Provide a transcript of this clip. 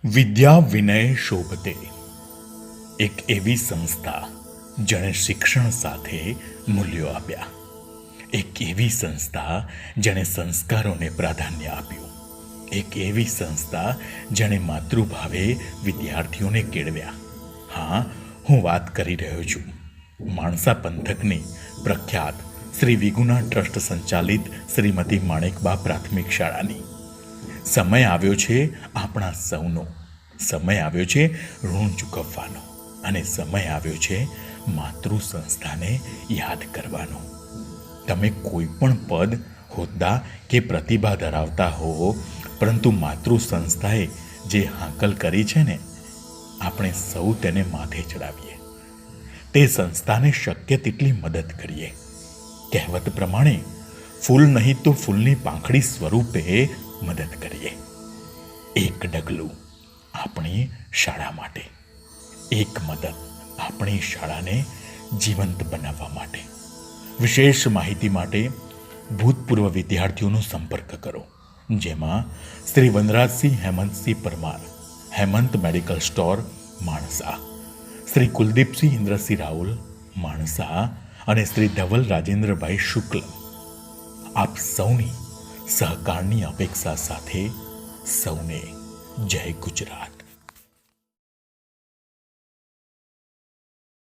વિદ્યા વિનય શોભતે એક એવી સંસ્થા જેણે શિક્ષણ સાથે મૂલ્યો આપ્યા, એક એવી સંસ્થા જેણે સંસ્કારોને પ્રાધાન્ય આપ્યું, એક એવી સંસ્થા જેણે માતૃભાવે વિદ્યાર્થીઓને કેળવ્યા. હા, હું વાત કરી રહ્યો છું માણસા પંથકની પ્રખ્યાત શ્રી વિગુના ટ્રસ્ટ સંચાલિત શ્રીમતી માણેકબા પ્રાથમિક શાળાની. સમય આવ્યો છે આપણા સૌનો, સમય આવ્યો છે ઋણ ચૂકવવાનો, અને સમય આવ્યો છે માતૃ સંસ્થાને યાદ કરવાનો. તમે કોઈ પણ પદ, હોદ્દા કે પ્રતિભા ધરાવતા હો, પરંતુ માતૃ સંસ્થાએ જે હાંકલ કરી છે ને, આપણે સૌ તેને માથે ચડાવીએ, તે સંસ્થાને શક્ય તેટલી મદદ કરીએ. કહેવત પ્રમાણે ફૂલ નહીં તો ફૂલની પાંખડી સ્વરૂપે મદદ કરીએ. એક ડગલું આપણી શાળા માટે, એક મદદ આપણી શાળાને જીવંત બનાવવા માટે. વિશેષ માહિતી માટે ભૂતપૂર્વ વિદ્યાર્થીઓનો સંપર્ક કરો, જેમાં શ્રી વનરાજસિંહ હેમંતસિંહ પરમાર, હેમંત મેડિકલ સ્ટોર, માણસા, શ્રી કુલદીપસિંહ ઇન્દ્રસિંહ રાહુલ, માણસા, અને શ્રી ધવલ રાજેન્દ્રભાઈ શુક્લ. આપ સૌની સહકારની અપેક્ષા સાથે સૌને જય ગુજરાત.